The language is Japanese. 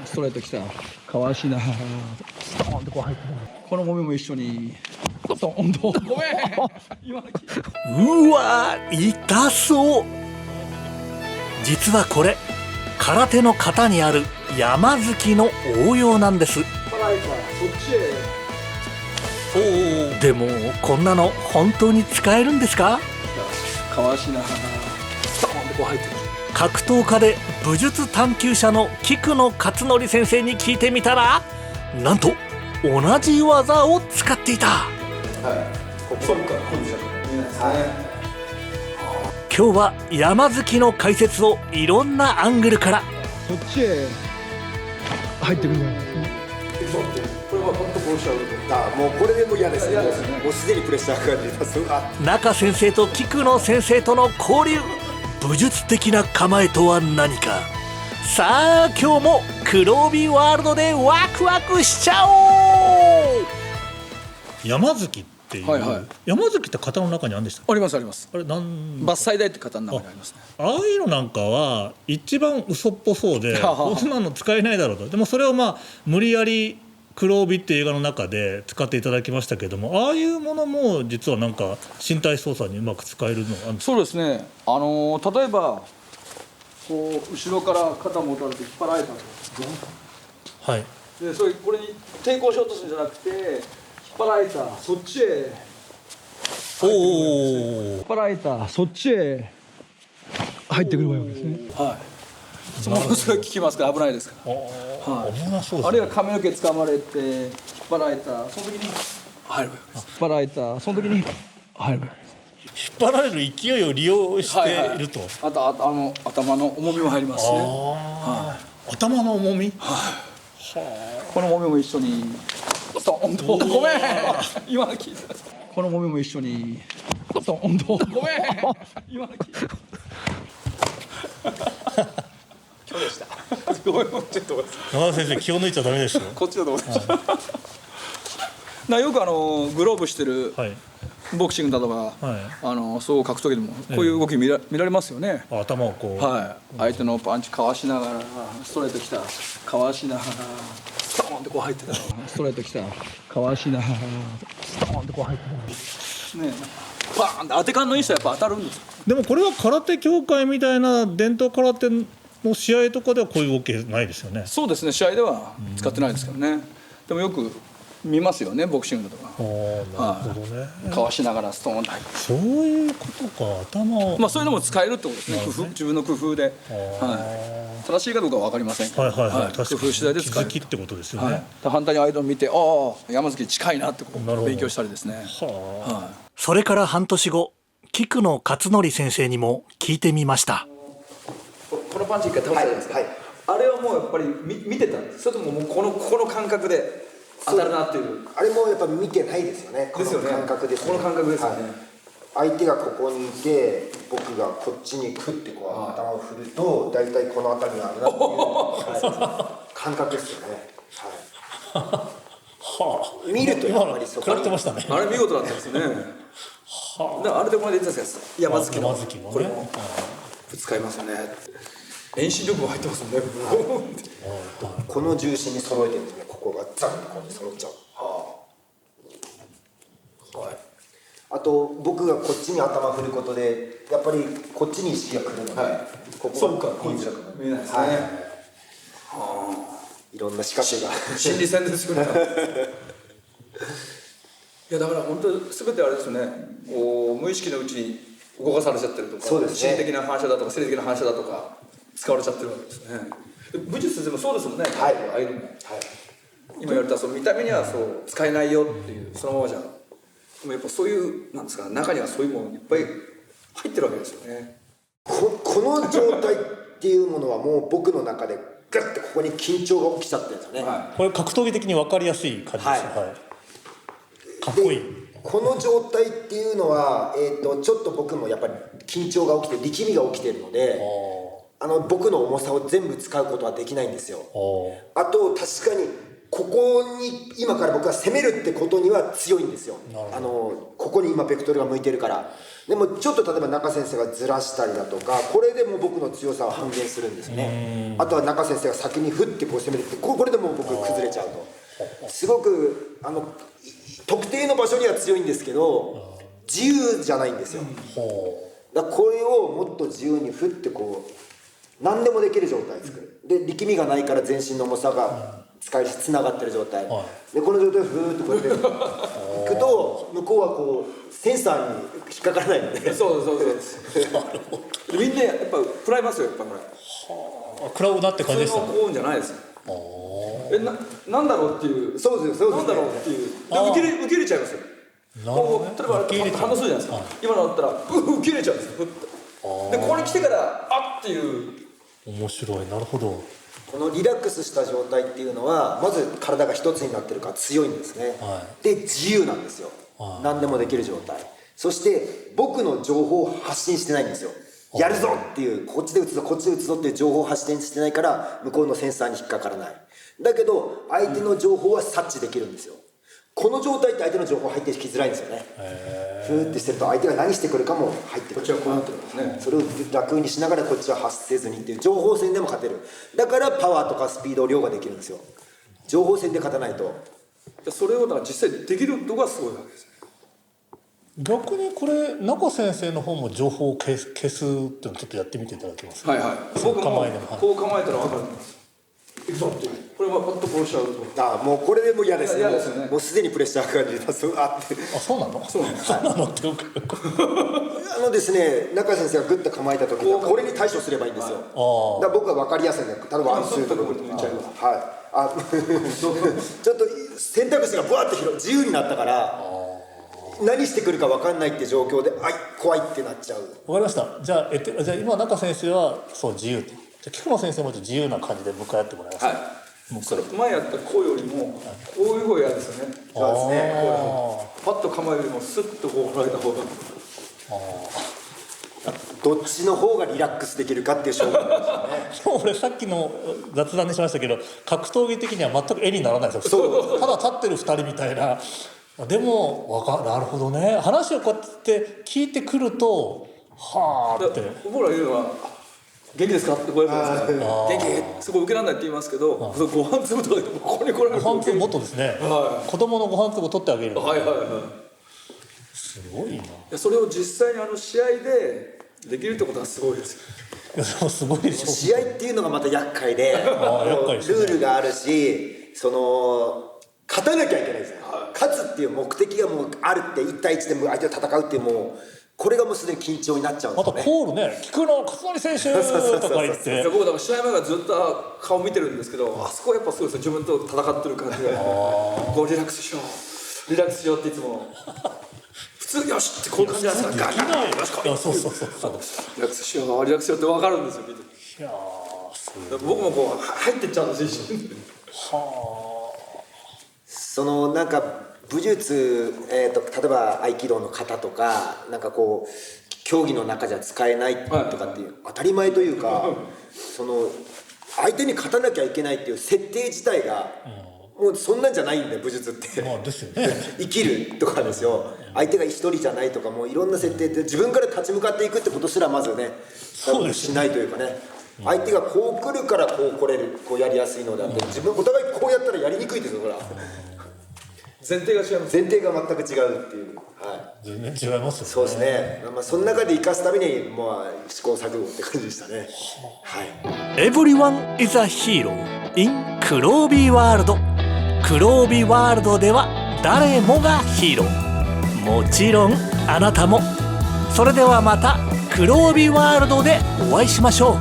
ストレートきたかわしなストーンってこう入ってこのゴミも一緒にストーンとごめん今の聞いたうわ痛そう。実はこれ空手の型にある山月の応用なんです。パライカそっちへでもこんなの本当に使えるんですか？かわしなストーンってこう入ってる格闘家で武術探求者の菊野勝則先生に聞いてみたら、なんと同じ技を使っていた。はいここから本社見えないですね今日は山月の解説をいろんなアングルから。そっちへ入ってくるんですねこれは本当殺しちゃうもうこれでも嫌ですね。嫌ですねもうすでにプレッシャーが出ます。中先生と菊野先生との交流、武術的な構えとは何か。さあ今日も黒帯ワールドでワクワクしちゃおう。山月っていう、はいはい山月って型の中にあるんでしたっけ？ありますありますあれなん伐採台って型の中にありますねああいうのなんかは一番嘘っぽそうでははこんなの使えないだろうと。でもそれを無理やり黒帯っていう映画の中で使っていただきましたけども、ああいうものも実はなんか身体操作にうまく使えるのがあるんですか？そうですね例えばこう後ろから肩持たれて引っ張られたとはい。でそれこれに抵抗しようとするんじゃなくて引っ張られたそっちへお引っ張られたそっちへ入ってくればいいわけですねはいものすごい効きますから危ないですからお、危なそうですね。あるいは髪の毛掴まれて引っ張られたその時に入るわけです引っ張られたその時に入るわけです引っ張られる勢いを利用していると。あと頭の重みも入りますしね頭の重み。この重みも一緒にストーンとごめん今の聞いたこの重みも一緒にストーンとごめん今の聞いた今日でしたごめんちょっと中田先生気を抜いちゃダメですよ。こっちだと思ってよくグローブしてるはい。ボクシングだとか、は総合格闘技でもこういう動き見られますよね、頭をこう。はい相手のパンチかわしながらストレートきたかわしながらストーンってこう入ってたストレートきたかわしながらストーンってこう入ってたねパーンって当て感のいい人はやっぱ当たるんですよでもこれは空手協会みたいな伝統空手の試合とかではこういう動きないですよね。そうですね試合では使ってないですけどねでもよく見ますよねボクシングだとかなるほどね。かわしながらストーンって入ってそういうことか。頭を。そういうのも使えるってことですね工夫自分の工夫で、正しいかどうかは分かりませんけど、はいはいはい。確かに工夫次第で使える気づきってことですよね。反対に相手を見てああ山崎近いなってこなるほどう勉強したりですねそれから半年後、菊野勝則先生にも聞いてみました。このパンチ一回倒したじゃないですか、あれはもうやっぱり見てたんですそれとももうここの感覚で当たるなっていうあれもやっぱ見てないですよね。ですよねこの感覚ですね。この感覚ですよね、相手がここにいて僕がこっちにクッてこう頭を振ると大体この辺りにあるなっていう、感覚ですよね。見るとやっぱりそこ食らってましたね。あれ見事だったんですよねだからあれでこの間言ってたんです山月の山月もねこれも使いますよね遠心力も入ってますもんねこの重心に揃えてるんですね。ここがザンとここに揃っちゃう。あと僕がこっちに頭振ることでやっぱりこっちに意識が来るので、ここが見づらくなる。見えないですね、いろんな仕掛けが心理戦ですよねいやだから本当全てあれですよねこう無意識のうちに動かされちゃってるとかそうですね心理的な反射だとか生理的な反射だとか使われちゃってるわけですね武術でもそうですもんねああいうのも、今言われたその見た目にはそう使えないよっていうそのままじゃでもやっぱそういうなんですか中にはそういうものいっぱい入ってるわけですよねこの状態っていうものはもう僕の中でガッてここに緊張が起きちゃってるんですよね、これ格闘技的に分かりやすい感じです。かっこいい。この状態っていうのは、ちょっと僕もやっぱり緊張が起きて力みが起きてるので僕の重さを全部使うことはできないんですよ。あと確かにここに今から僕は攻めるってことには強いんですよ。ここに今ベクトルが向いてるから。でもちょっと例えば中先生がずらしたりだとか、これでもう僕の強さは半減するんですね。あとは中先生が先に振ってこう攻めてきて、これでもう僕崩れちゃうと。すごく特定の場所には強いんですけど自由じゃないんですよ。だからこれをもっと自由に振ってこう何でもできる状態作る。で力みがないから全身の重さが使いつながってる状態、でこの状態をふーっとこうやっていくと向こうはこうセンサーに引っかからないのでそうみんなやっぱ食らいますよ、やっぱこれ食らうなって感じですか。普通の幸運じゃないですよ。なんだろうっていう、そうですなんだろうっていうで受け入れちゃいますよ。こう例えば反応するじゃないですか、今のだったら受け入れちゃうんですよ。でここに来てからあっていう。面白い、なるほど。このリラックスした状態っていうのはまず体が一つになってるから強いんですね、で自由なんですよ、何でもできる状態。そして僕の情報を発信してないんですよ。やるぞっていう、こっちで打つぞこっちで打つぞっていう情報を発信してないから向こうのセンサーに引っかからない。だけど相手の情報は察知できるんですよ。この状態って相手の情報入ってきづらいんですよね。ふーってしてると相手が何してくるかも入ってくる。こっちはこうなってるんですね。それを楽にしながらこっちは発せずにっていう情報戦でも勝てる。だからパワーとかスピード量ができるんですよ。情報戦で勝たないと。それをだから実際できるのがすごいわけですね。逆にこれ中先生の方も情報を消すっていうのをちょっとやってみていただけますか。僕もこう構えたら分かるんです。いくぞっていう。これはパッとこうしちゃうと。もうこれでも嫌ですね。嫌ですよね。もうすでにプレッシャーが感じます。あって。そうなの？そうなのってですね、中先生がグッと構えた時にこれに対処すればいいんですよ。だから僕は分かりやすいんだよ。例えばワンツーとかちょっと選択肢がブワーって自由になったから何してくるか分かんないって状況で怖いってなっちゃう。分かりました。じゃあ今中先生はそう自由と。菊間先生も自由な感じで向かい合ってもらいます。もうそれ前やったこうよりもこういう方が嫌ですよね。そうですね。パッと構えるよりもスッとこう振られた方が。どっちの方がリラックスできるかっていう勝負なんですよね。俺さっきの雑談にしましたけど格闘技的には全く絵にならないですよ。ただ立ってる2人みたいな。でもなるほどね。話をこうやって聞いてくるとはあって。僕ら言うのは元気ですかってこうやってますから元気すごい受けられないって言いますけど、ご飯粒とかでもここに来られるご飯粒もっとですね、子供のご飯粒取ってあげる。すごいな。それを実際に試合でできるってことはすごいですよ。すごいでしょ。試合っていうのがまた厄介でルールがあるし、勝たなきゃいけないですよ。勝つっていう目的がもうあるって1対1で相手と戦うっていうもうこれがもうすでに緊張になっちゃうんですよね。またコールね、菊野勝則選手とか言って。僕だから試合前からずっと顔見てるんですけど、あそこはやっぱそうですね、自分と戦ってる感じがこうリラックスしようリラックスしようっていつも普通よしってこういう感じなんですか。ガンガンよしこいそうリラックスしようリラックスしようって分かるんですよ。いや僕もこう入ってっちゃうんです一瞬。なんか武術、例えば合気道の型とかなんかこう競技の中じゃ使えないとかっていう当たり前というか相手に勝たなきゃいけないっていう設定自体がもうそんなんじゃないんで武術ってですよね。生きるとかですよ。相手が一人じゃないとかもういろんな設定って自分から立ち向かっていくってことすらまずねしないというかね。相手がこう来るからこう来れるこうやりやすいのであってお互いこうやったらやりにくいですよ。ほら前提が違います。前提が全く違うっていう、全然違いますよね。そうですね。その中で生かすために試行錯誤って感じでしたね。Everyone is a hero in 黒帯ワールド。黒帯ワールドでは誰もがヒーロー。もちろんあなたも。それではまた黒帯ワールドでお会いしましょう。